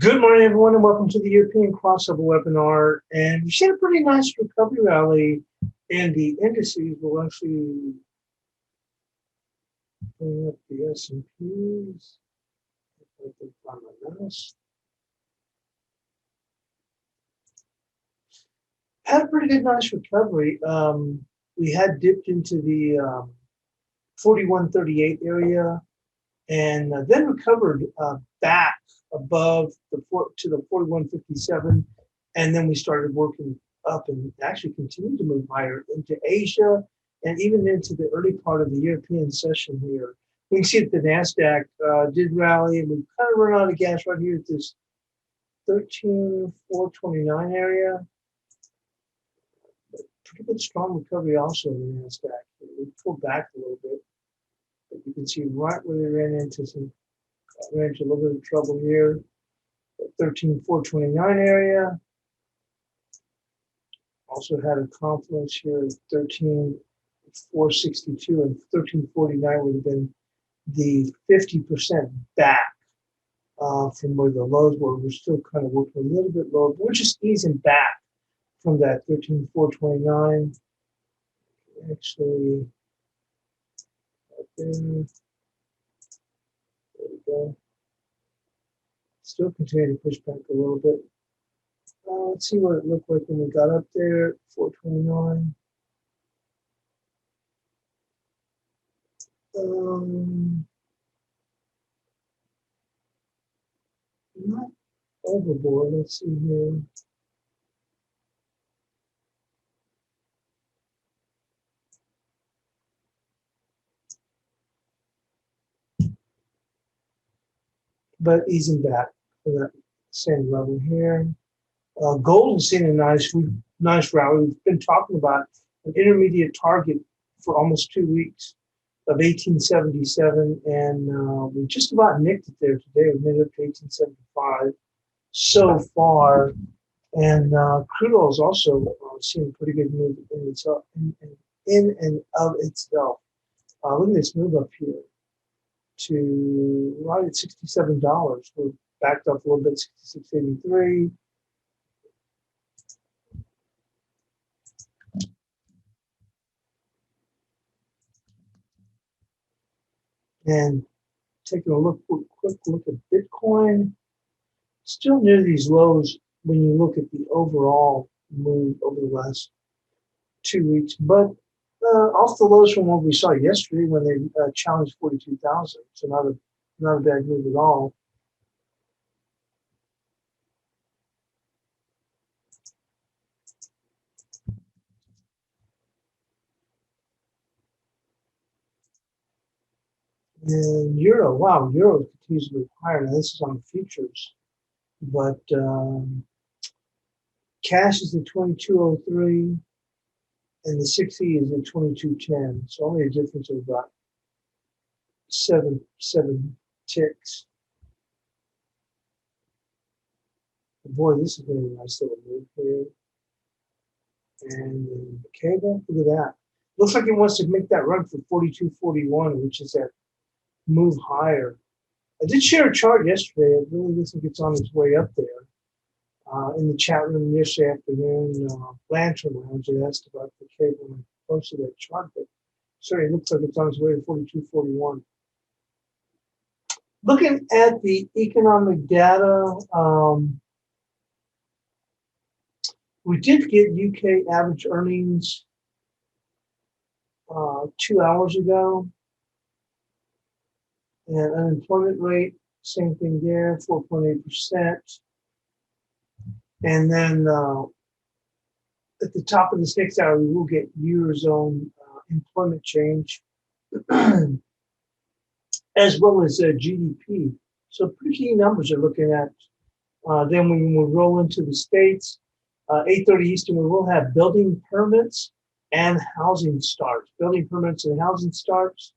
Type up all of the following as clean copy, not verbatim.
Good morning, everyone, and welcome to the European crossover webinar. And we had a pretty nice recovery rally in the indices. We'll actually bring up the S&Ps. If I can find my mouse. Had a pretty good, nice recovery. We had dipped into the 4138 area and then recovered back above to the 4157, and then we started working up and actually continued to move higher into Asia and even into the early part of the European session here. We can see that the Nasdaq did rally, and we kind of run out of gas right here at this 13,429 area. Pretty good strong recovery also in the Nasdaq. We pulled back a little bit, but you can see right where they ran into a little bit of trouble here. 13,429 area. Also had a confluence here at 13,462, and 1349 would have been the 50% back from where the lows were. We're still kind of working a little bit lower, but we're just easing back from that 13,429. Actually, right there. There we go. Still continue to push back a little bit. Let's see what it looked like when we got up there, 429. Not overboard. Let's see here. But easing back for that same level here. Gold has seen a nice rally. We've been talking about an intermediate target for almost 2 weeks of 1877, and we just about nicked it there today. We made it up to 1875 so far, and crude oil is also seeing pretty good move in itself, in and of itself. Look at this move up here to right at $67. We're backed up a little bit, 66.83. And taking a quick look at Bitcoin, still near these lows when you look at the overall move over the last 2 weeks, but off the lows from what we saw yesterday when they challenged 42,000. So not a bad move at all. And Euro, wow, Euro continues to move higher. Now this is on futures, but cash is at 2203, and the 6E is at 2210. So only a difference of about seven ticks. Boy, this is really a nice little move here. And the cable, look at that. Looks like it wants to make that run for 42.41, which is that move higher. I did share a chart yesterday. It really looks like it's on its way up there. In the chat room yesterday afternoon, Lantern Lounge, I asked about the cable and posted that chart, but certainly looks like it's on its way to 42.41. Looking at the economic data, we did get UK average earnings 2 hours ago. And unemployment rate, same thing there, 4.8%. And then at the top of this next hour, we will get Eurozone employment change, as well as GDP. So pretty key numbers are looking at. Then when we roll into the States, 8:30 Eastern, we will have building permits and housing starts. Building permits and housing starts.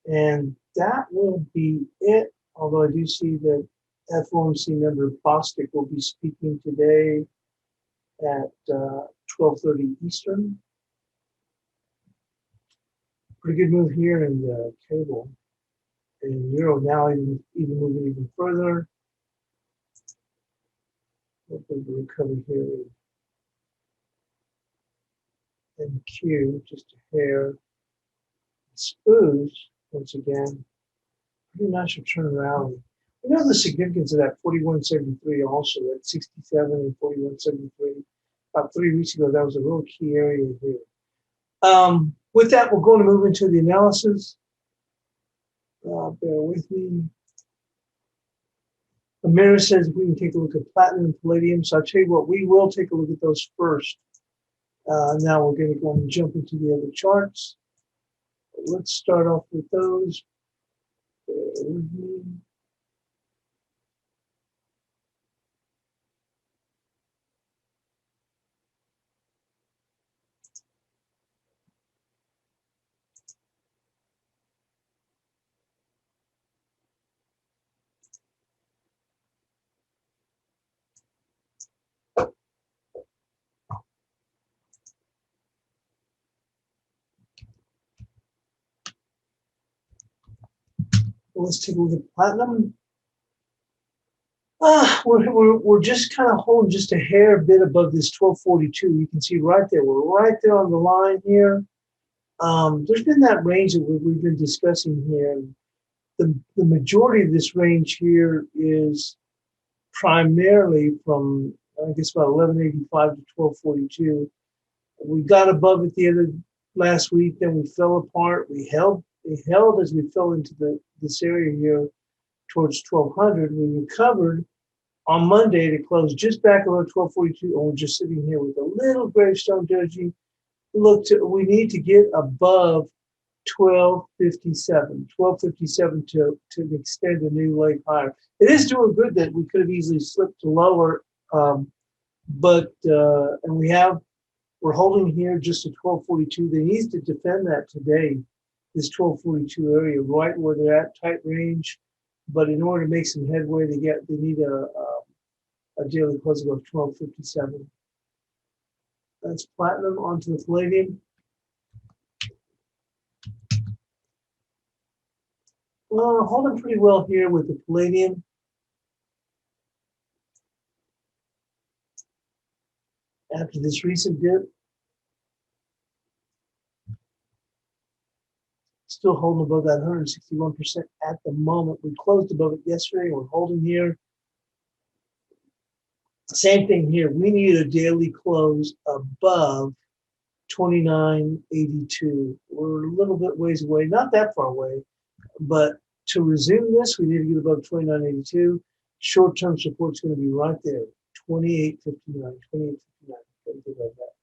And that will be it, although I do see that FOMC member Bostic will be speaking today at 12:30 Eastern. Pretty good move here in the cable. And Euro now even moving even further. Hopefully the recovery here in Q, just a hair. Spooge, once again, pretty nice return rally. We know the significance of that 4173 also, that 67 and 4173. About 3 weeks ago, that was a real key area here. With that, we're going to move into the analysis. Bear with me. Amira says we can take a look at platinum and palladium. So I'll tell you what, we will take a look at those first. Now we're going to go and jump into the other charts. Let's start off with those. Bear with me. Let's take a look at platinum. We're just kind of holding just a hair bit above this 1242. You can see right there. We're right there on the line here. There's been that range that we've been discussing here. The majority of this range here is primarily from, I guess, about 1185 to 1242. We got above it the other last week, then we fell apart. We held as we fell into this area here towards 1200. We recovered on Monday to close just back around 1242, and we're just sitting here with a little gravestone doji. Look, we need to get above 1257 to extend a new leg higher. It is doing good that we could have easily slipped to lower, and we're holding here just at 1242. They need to defend that today, this 1242 area, right where they're at, tight range. But in order to make some headway, they need a daily closing of 1257. That's platinum. Onto the palladium. Well, holding pretty well here with the palladium. After this recent dip, still holding above that 161% at the moment. We closed above it yesterday. We're holding here. Same thing here. We need a daily close above 2982. We're a little bit ways away, not that far away, but to resume this, we need to get above 2982. Short-term support is going to be right there, 2859, 2859. Something like that.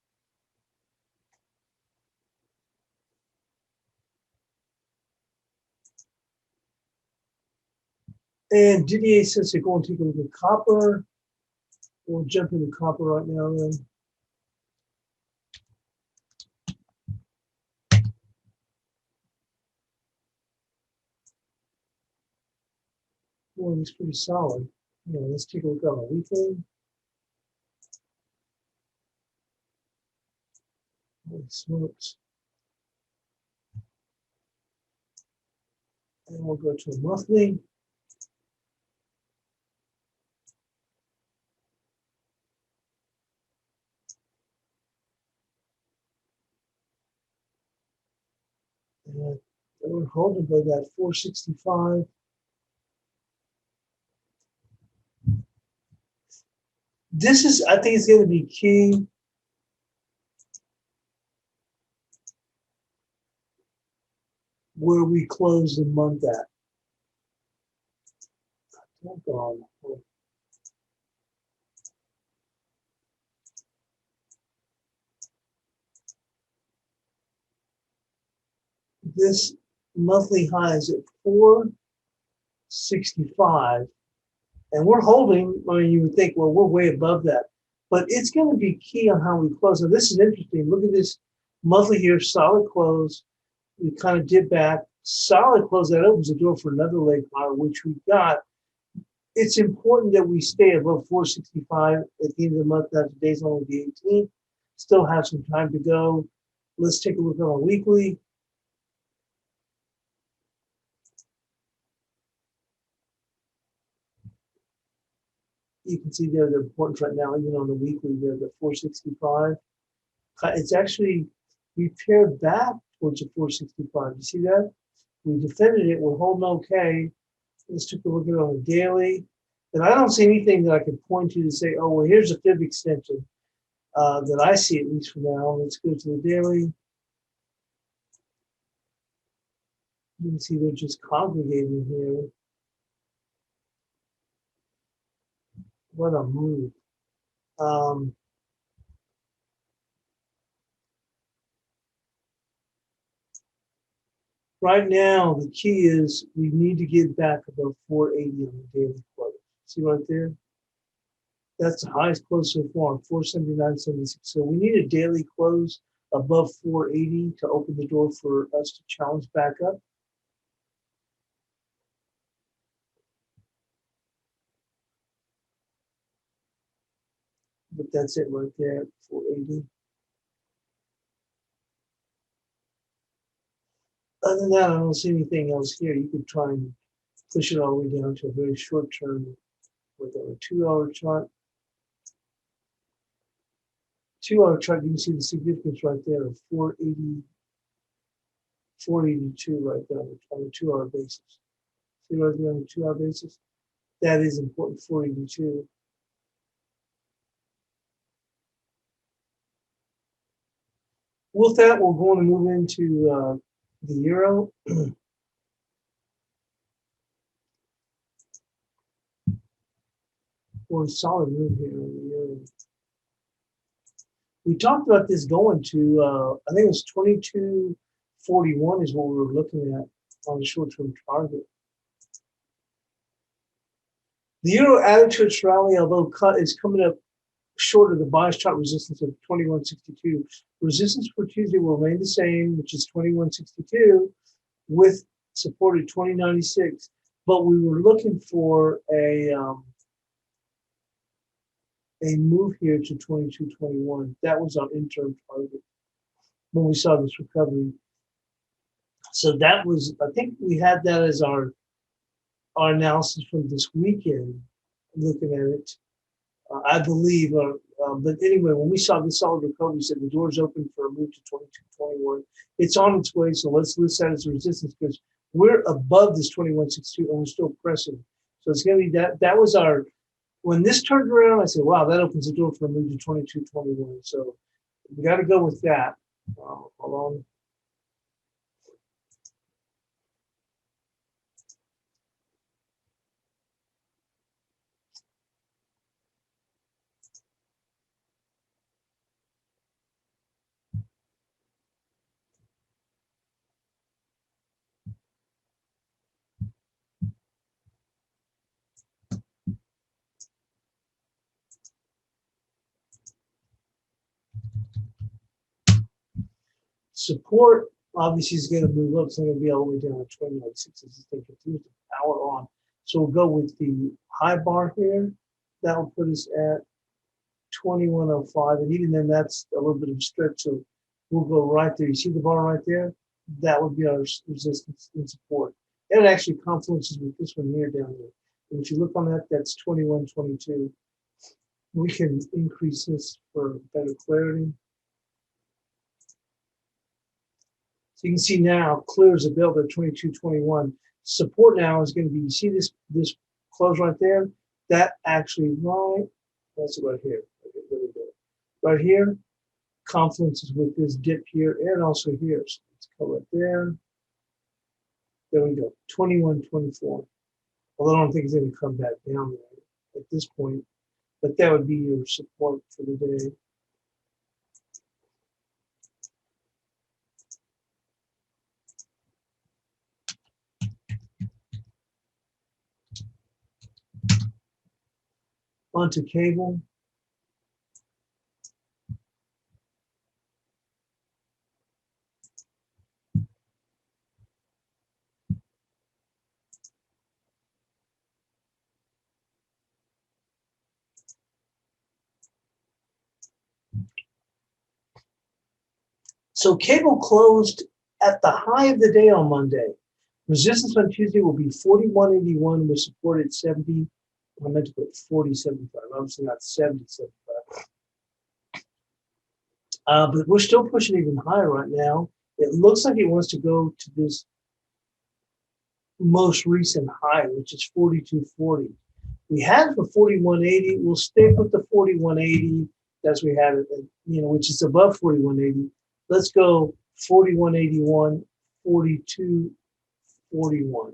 And Didier says they're going to take a look at copper. We'll jump into copper right now then. Well, it's pretty solid. Let's take a look on the weekly. Holy smokes. And we'll go to a monthly. And we're holding by that 465. This is, I think, it's going to be key. Where we close the month at. Hold on. This monthly high is at 465, and we're holding. I mean, you would think, well, we're way above that, but it's going to be key on how we close. So this is interesting. Look at this monthly here, solid close. We kind of did back, solid close. That opens the door for another leg higher, which we got. It's important that we stay above 465 at the end of the month. Now today's only the 18th. Still have some time to go. Let's take a look on a weekly. You can see there the importance right now, even on the weekly, there the 465. It's actually repaired back towards the 465. You see that? We defended it. We're holding okay. Let's take a look at it on the daily. And I don't see anything that I can point to say, oh, well, here's a fib extension that I see, at least for now. Let's go to the daily. You can see they're just congregating here. What a move. Right now, the key is we need to get back above 480 on the daily close. See right there? That's the highest close so far, 479.76. So we need a daily close above 480 to open the door for us to challenge back up. But that's it right there, 480. Other than that, I don't see anything else here. You could try and push it all the way down to a very short term with a 2-hour chart. 2-hour chart, you can see the significance right there of 480, 482 right there on a 2-hour basis. See right there on a 2-hour basis? That is important, 482. With that, we're going to move into the euro. Well, solid move here on the euro. We talked about this going to, I think it was 22.41 is what we were looking at on the short-term target. The euro added to its rally, although cut is coming up short of the bias chart resistance of 21.62. Resistance for Tuesday will remain the same, which is 21.62, with support at 20.96. But we were looking for a move here to 22.21. That was our interim target when we saw this recovery. So that was, I think we had that as our analysis from this weekend, looking at it. I believe, but anyway, when we saw this solid recovery, we said the door's open for a move to 22.21. It's on its way, so let's list that as a resistance because we're above this 21.62 and we're still pressing. So it's going to be that. That was our, when this turned around, I said, wow, that opens the door for a move to 22.21. So we got to go with that. Hold on. Support obviously is going to move up. It's not going to be all the way down to 20.6 as this thing continues to power on. So we'll go with the high bar here. That will put us at 21.05, and even then, that's a little bit of a stretch. So we'll go right there. You see the bar right there? That would be our resistance and support. And it actually confluences with this one here down there. And if you look on that, that's 21.22. We can increase this for better clarity. So you can see now clear as a bell at 22.21. Support now is going to be, you see this close right there? That actually right, that's it right here. Okay, there we go. Right here, confluences with this dip here and also here. So let's go right there. There we go, 21.24. Although I don't think it's going to come back down there at this point, but that would be your support for the day. Onto cable. So cable closed at the high of the day on Monday. Resistance on Tuesday will be 41.81 with support at 70. I meant to put 40.75, obviously not 70.75. But we're still pushing even higher right now. It looks like it wants to go to this most recent high, which is 42.40. We had it for 41.80. We'll stick with the 41.80 as we had it, which is above 41.80. Let's go 41.81, 42.41.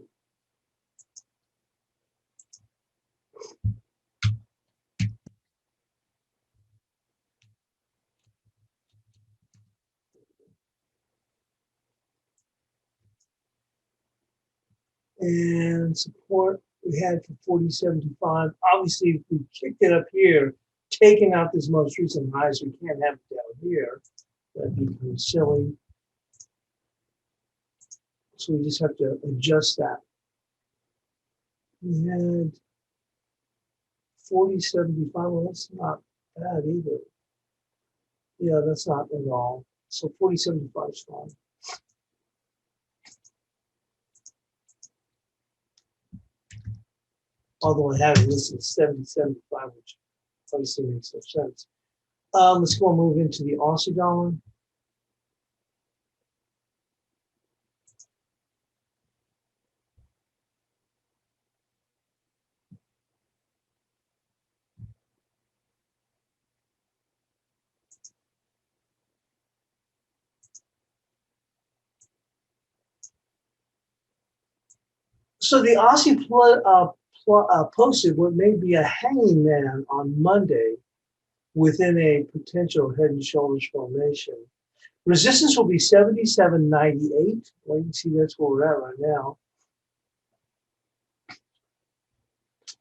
And support we had for 40.75. Obviously, if we kicked it up here, taking out this most recent highs, we can't have it down here. That'd be kind of silly. So we just have to adjust that. We had 40.75. Well, that's not bad either. Yeah, that's not at all. So 40.75 is fine. Although I have it listed 70.75, which obviously makes no sense. Let's go and move into the Aussie dollar. So the Aussie posted what may be a hanging man on Monday within a potential head and shoulders formation. Resistance will be 77.98. Well, you can see that's where we're at right now.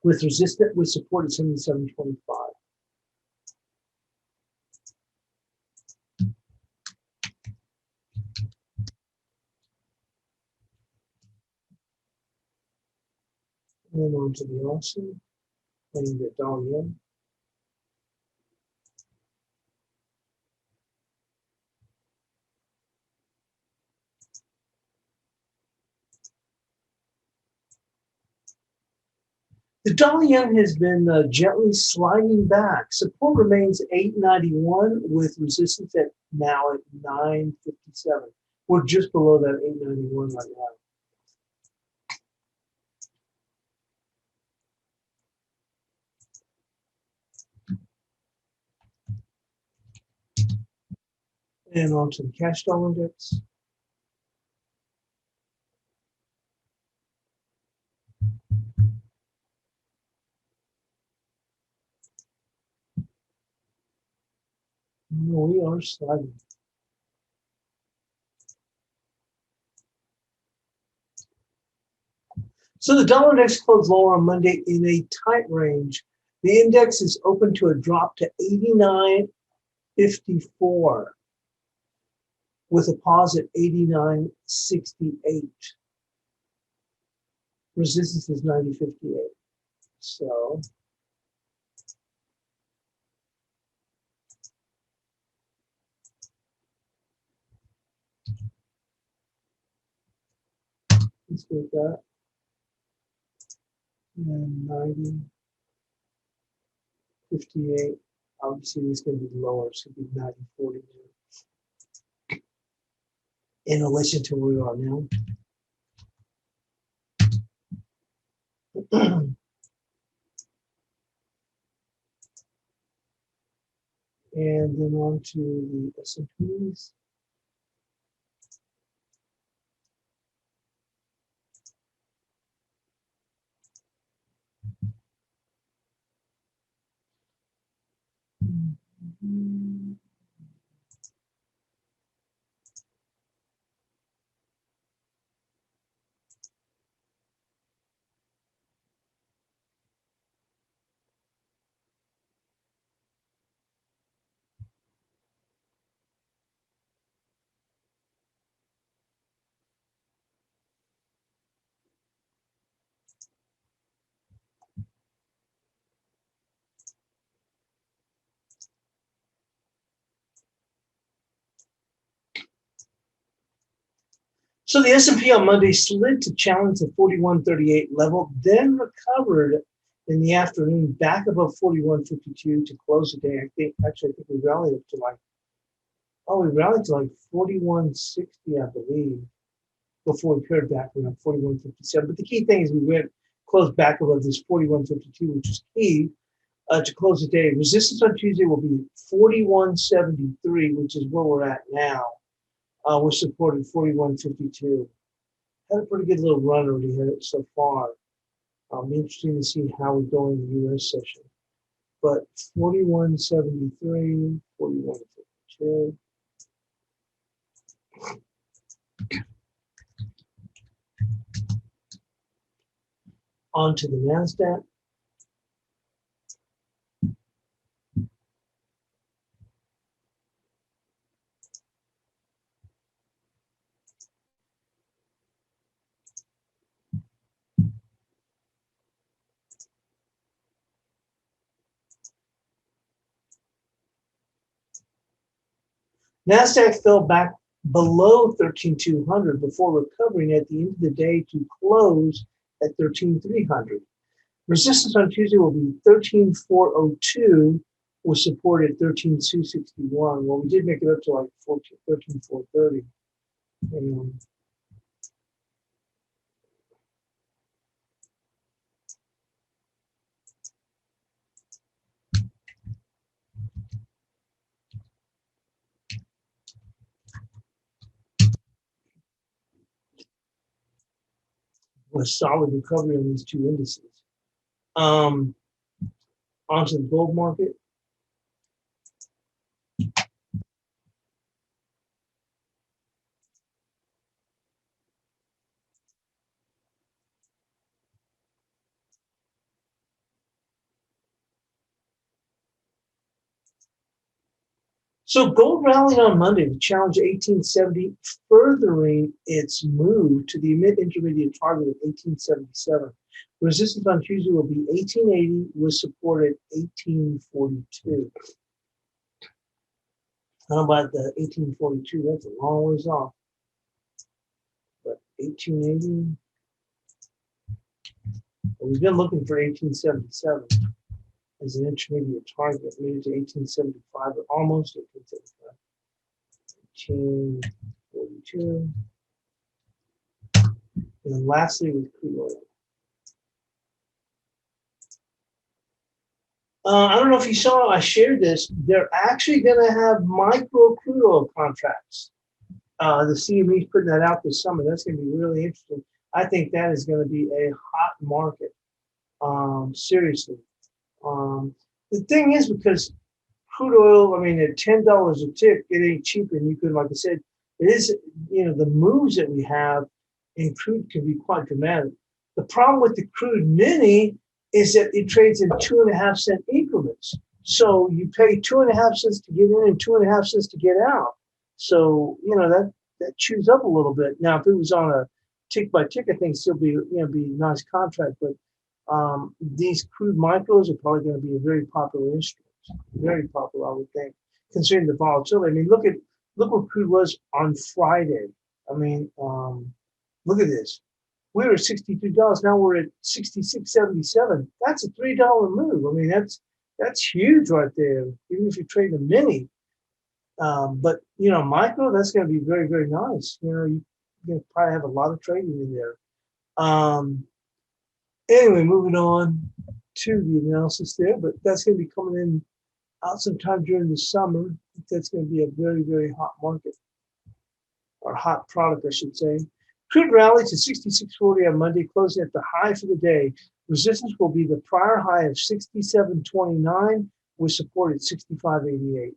With support at 77.25. And on to the Aussie, playing the dollar yen. The dollar yen has been gently sliding back. Support remains 8.91 with resistance at now at 9.57. We're just below that 8.91 right now. And on to the cash dollar index. No, we are sliding. So the dollar index closed lower on Monday in a tight range. The index is open to a drop to 89.54 with a pause at 89.68. Resistance is 90.58. So let's go with that. And 90.58. Obviously, it's going to be lower. It's going to be 90.40 in relation to where we are now. And then on to the S&Ps. So the S&P on Monday slid to challenge the 41.38 level, then recovered In the afternoon, back above 41.52 to close the day. I think we rallied up to like, oh, we rallied to like 41.60, I believe, before we pared back around 41.57. But the key thing is we went closed back above this 41.52, which is key to close the day. Resistance on Tuesday will be 41.73, which is where we're at now. We're supported 41.52. Had a pretty good little run already here so far. Interesting to see how we go in the U.S. session. But 41.73, 41.52. On to the Nasdaq. Nasdaq fell back below 13,200 before recovering at the end of the day to close at 13,300. Resistance on Tuesday will be 13,402 with support at 13,261. Well, we did make it up to like 13,430. Was solid recovery on these two indices. Onto the gold market. So gold rallied on Monday to challenge 1870, furthering its move to the mid-intermediate target of 1877. Resistance on Tuesday will be 1880 with support at 1842. How about the 1842? That's a long ways off. But 1880, well, we've been looking for 1877 as an intermediate target, maybe to 1875, but almost 1875. 1842. And then lastly, with crude oil. I don't know if you saw, I shared this. They're actually going to have micro crude oil contracts. The CME is putting that out this summer. That's going to be really interesting. I think that is going to be a hot market. Seriously. The thing is, because crude oil, I mean, at $10 a tick, it ain't cheap. And you could, like I said, it is, the moves that we have in crude can be quite dramatic. The problem with the crude mini is that it trades in 2.5 cent increments. So you pay 2.5 cents to get in and 2.5 cents to get out. So, that chews up a little bit. Now, if it was on a tick by tick, I think still be a nice contract. But these crude micros are probably going to be a very popular instrument. Very popular, I would think, considering the volatility. I mean, look what crude was on Friday. I mean, look at this. We were at $63. Now we're at $66.77. That's a $3 move. I mean, that's huge right there. Even if you trade a mini, but micro, that's going to be very, very nice. You probably have a lot of trading in there. Anyway, moving on to the analysis there, but that's going to be coming in out sometime during the summer. I think that's going to be a very, very hot market, or hot product, I should say. Crude rallied to 66.40 on Monday, closing at the high for the day. Resistance will be the prior high of 67.29 with support at 65.88.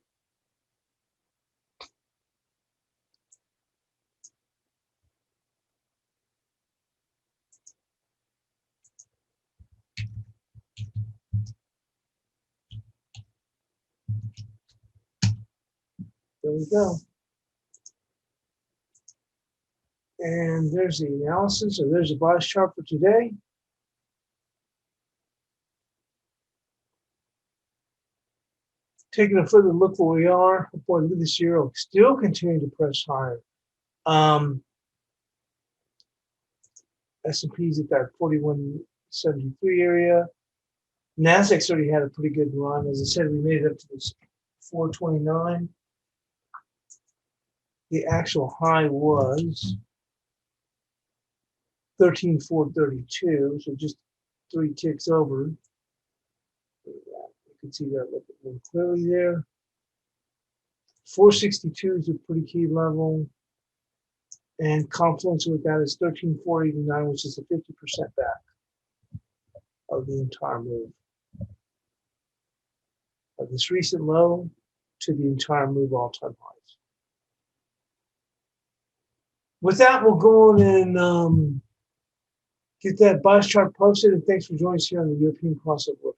There we go. And there's the analysis, or there's the bias chart for today. Taking a further look where we are, boy, look at this euro, still continuing to press higher. S&P's at that 41.73 area. Nasdaq's already had a pretty good run. As I said, we made it up to this 429. The actual high was 13,432, so just 3 ticks over. You can see that a little bit more clearly there. 462 is a pretty key level. And confluence with that is 13,489, which is a 50% back of the entire move. Of this recent low to the entire move all-time highs. With that, we'll go on and get that bias chart posted. And thanks for joining us here on the European Crossover.